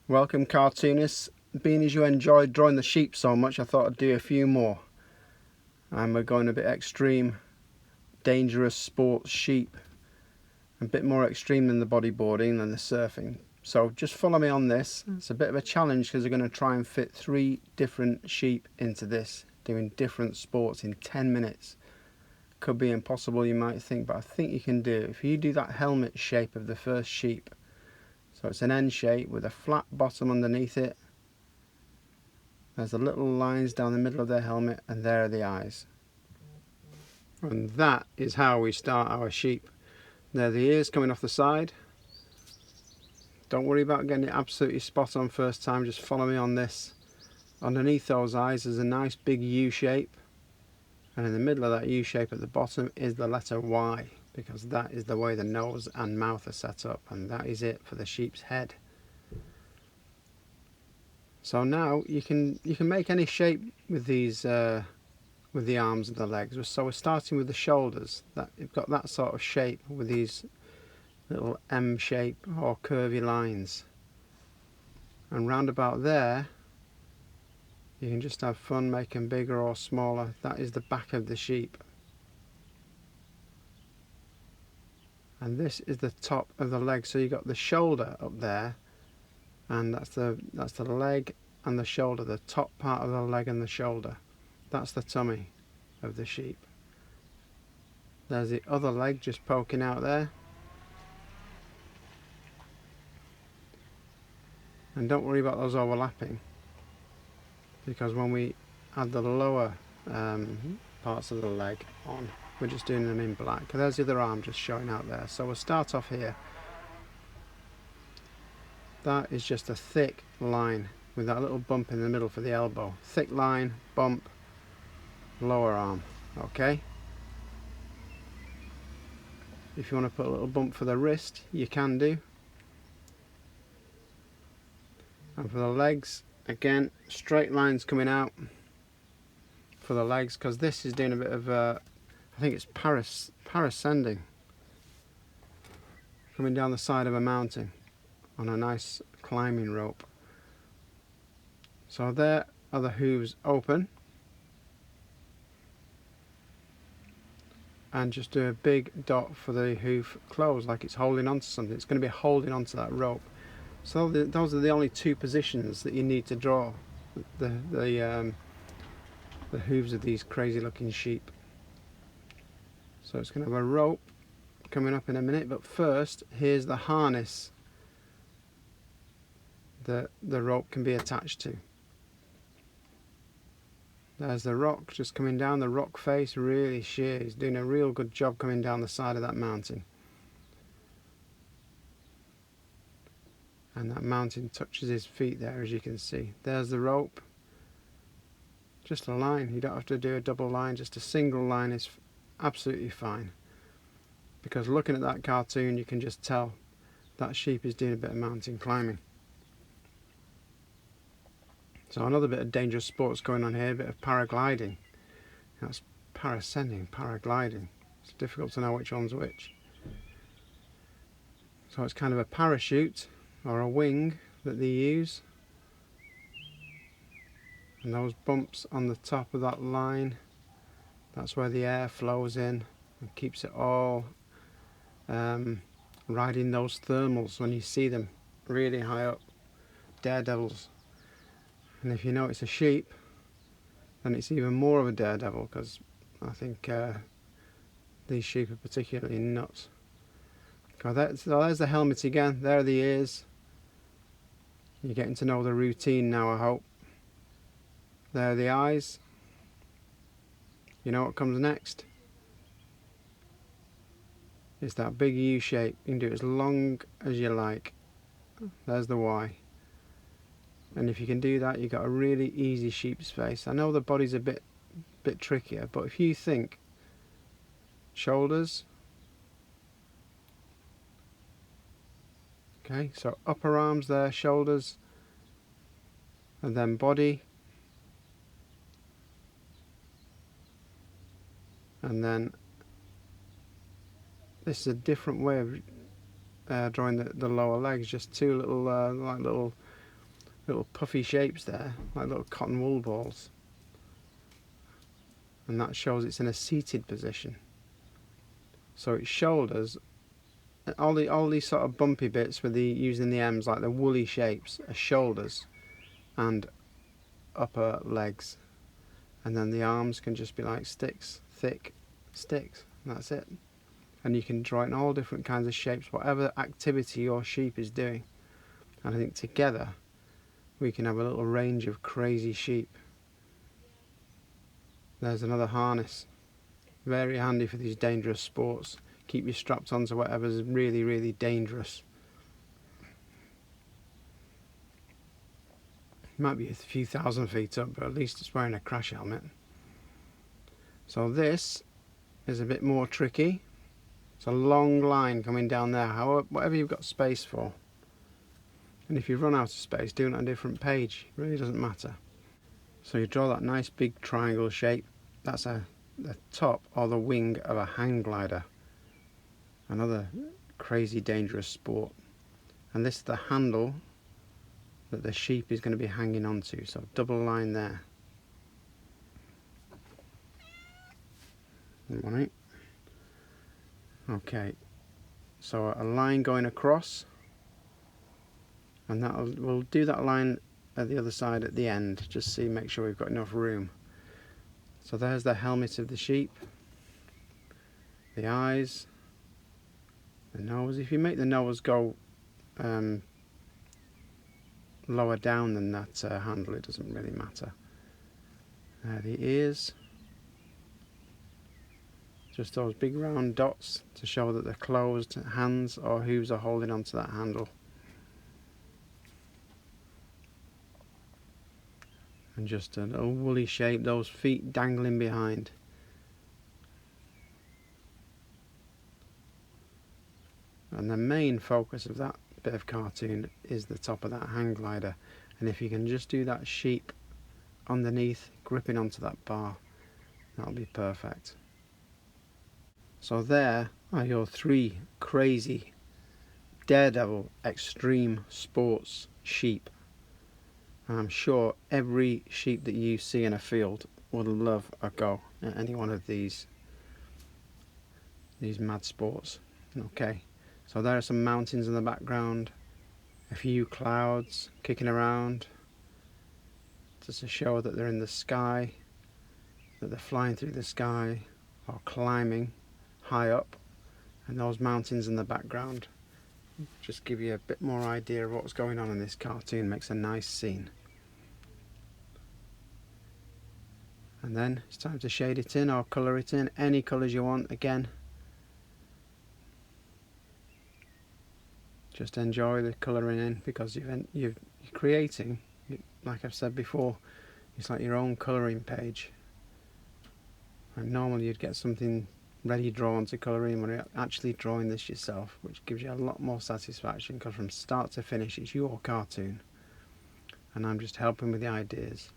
Welcome cartoonists. Being as you enjoyed drawing the sheep so much, I thought I'd do a few more. And we're going a bit extreme, dangerous sports sheep. A bit more extreme than the bodyboarding and the surfing. So just follow me on this. It's a bit of a challenge because we're going to try and fit 3 different sheep into this, doing different sports in 10 minutes. Could be impossible, you might think, but I think you can do it. If you do that helmet shape of the first sheep, so it's an N shape with a flat bottom underneath it. There's the little lines down the middle of their helmet, and there are the eyes. And that is how we start our sheep. There are the ears coming off the side. Don't worry about getting it absolutely spot on first time, just follow me on this. Underneath those eyes is a nice big U shape, and in the middle of that U shape at the bottom is the letter Y, because that is the way the nose and mouth are set up, and that is it for the sheep's head. So now you can make any shape with these with the arms and the legs. So we're starting with the shoulders. That you've got that sort of shape with these little M shape or curvy lines, and round about there you can just have fun making bigger or smaller. That is the back of the sheep. And this is the top of the leg, so you've got the shoulder up there, and that's the leg and the shoulder, the top part of the leg and the shoulder. That's the tummy of the sheep. There's the other leg just poking out there. And don't worry about those overlapping, because when we add the lower parts of the leg on, we're just doing them in black. There's the other arm just showing out there. So we'll start off here. That is just a thick line with that little bump in the middle for the elbow. Thick line, bump, lower arm. Okay? If you want to put a little bump for the wrist, you can do. And for the legs, again, straight lines coming out for the legs, because this is doing a bit of I think it's parascending, coming down the side of a mountain on a nice climbing rope. So there are the hooves open, and just do a big dot for the hoof closed, like it's holding onto something. It's going to be holding onto that rope. So those are the only 2 positions that you need to draw the hooves of these crazy looking sheep. So it's going to have a rope coming up in a minute, but first here's the harness that the rope can be attached to. There's the rock just coming down, the rock face really sheer. He's doing a real good job coming down the side of that mountain. And that mountain touches his feet there, as you can see. There's the rope. Just a line, you don't have to do a double line, just a single line is absolutely fine. Because looking at that cartoon, you can just tell that sheep is doing a bit of mountain climbing. So another bit of dangerous sports going on here, a bit of paragliding. That's parascending, paragliding. It's difficult to know which one's which. So it's kind of a parachute or a wing that they use. And those bumps on the top of that line, that's where the air flows in and keeps it all riding those thermals when you see them really high up, daredevils. And if you know it's a sheep, then it's even more of a daredevil, because I think these sheep are particularly nuts. So there's the helmet again, there are the ears. You're getting to know the routine now, I hope. There are the eyes. You know what comes next? It's that big U shape. You can do it as long as you like. There's the Y. And if you can do that, you've got a really easy sheep's face. I know the body's a bit trickier, but if you think shoulders, okay, so upper arms there, shoulders, and then body, and then this is a different way of drawing the lower legs. Just 2 little like little little puffy shapes there, like little cotton wool balls. And that shows it's in a seated position. So its shoulders, all these sort of bumpy bits with using the M's, like the woolly shapes, are shoulders and upper legs. And then the arms can just be like sticks, thick sticks, and that's it. And you can draw it in all different kinds of shapes, whatever activity your sheep is doing. And I think together we can have a little range of crazy sheep. There's another harness. Very handy for these dangerous sports. Keep you strapped onto whatever's really, really dangerous. Might be a few thousand feet up, but at least it's wearing a crash helmet. So this is a bit more tricky. It's a long line coming down there, however, whatever you've got space for. And if you run out of space, do it on a different page. It really doesn't matter. So you draw that nice big triangle shape. That's the top or the wing of a hang glider. Another crazy dangerous sport. And this is the handle that the sheep is going to be hanging onto. So double line there. Right. Okay. So a line going across, and we'll do that line at the other side at the end, just make sure we've got enough room. So there's the helmet of the sheep, the eyes, the nose. If you make the nose go lower down than that handle, it doesn't really matter. The ears, just those big round dots to show that the closed hands or hooves are holding onto that handle. And just a little woolly shape, those feet dangling behind. And the main focus of that bit of cartoon is the top of that hang glider. And if you can just do that sheep underneath, gripping onto that bar, that'll be perfect. So there are your 3 crazy, daredevil, extreme sports sheep. I'm sure every sheep that you see in a field would love a go at any one of these mad sports. Okay, so there are some mountains in the background, a few clouds kicking around, just to show that they're in the sky, that they're flying through the sky or climbing high up, and those mountains in the background just give you a bit more idea of what's going on in this cartoon. Makes a nice scene. And then it's time to shade it in or colour it in, any colours you want. Again, just enjoy the colouring in, because you're creating, like I've said before, it's like your own colouring page. And normally you'd get something ready drawn to colour in, when you're actually drawing this yourself, which gives you a lot more satisfaction, because from start to finish it's your cartoon and I'm just helping with the ideas.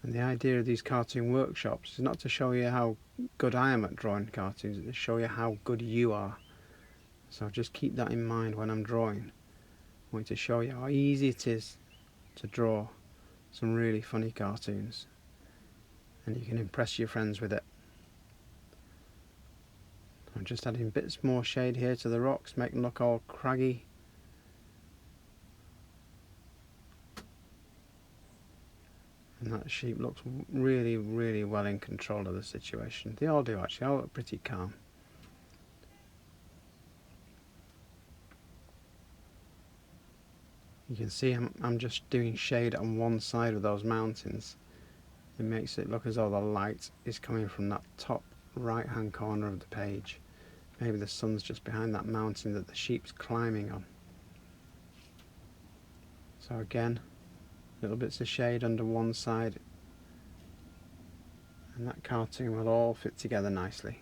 And the idea of these cartoon workshops is not to show you how good I am at drawing cartoons, it's to show you how good you are. So just keep that in mind when I'm drawing. I want to show you how easy it is to draw some really funny cartoons, and you can impress your friends with it. I'm just adding bits more shade here to the rocks, make them look all craggy. And that sheep looks really, really well in control of the situation. They all do actually, all look pretty calm. You can see I'm just doing shade on one side of those mountains. It makes it look as though the light is coming from that top right hand corner of the page. Maybe the sun's just behind that mountain that the sheep's climbing on. So again, little bits of shade under one side, and that cartoon will all fit together nicely.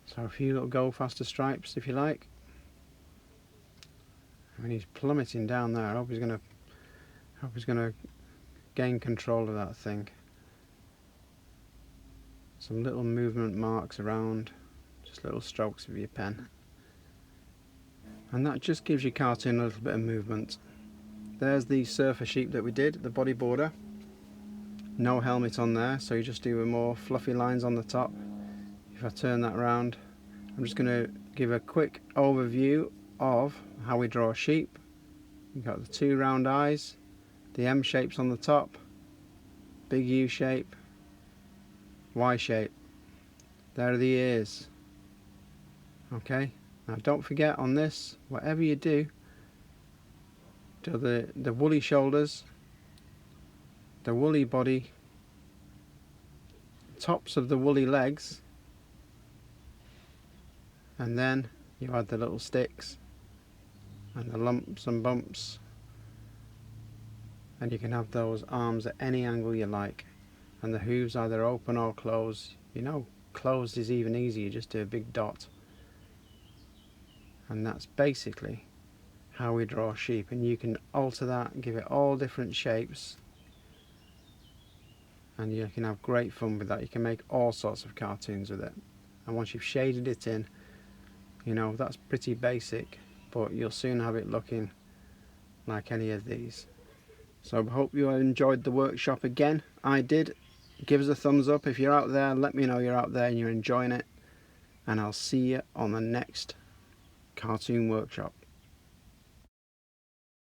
So a few little go faster stripes if you like. I mean, he's plummeting down there. I hope he's gonna gain control of that thing. Some little movement marks around, just little strokes with your pen. and that just gives your cartoon a little bit of movement. There's the surfer sheep that we did, the body border. No helmet on there, so you just do more fluffy lines on the top. If I turn that around, I'm just going to give a quick overview of how we draw a sheep. You've got the two round eyes, the M shapes on the top, big U shape, Y shape. There are the ears. Okay, now don't forget on this, whatever you do the woolly shoulders, the woolly body, tops of the woolly legs, and then you add the little sticks and the lumps and bumps, and you can have those arms at any angle you like, and the hooves either open or closed. You know, closed is even easier, you just do a big dot. And that's basically how we draw sheep, and you can alter that, give it all different shapes, and you can have great fun with that. You can make all sorts of cartoons with it, and once you've shaded it in, you know, that's pretty basic, but you'll soon have it looking like any of these. So I hope you enjoyed the workshop again. I did. Give us a thumbs up if you're out there, let me know you're out there and you're enjoying it, and I'll see you on the next cartoon workshop.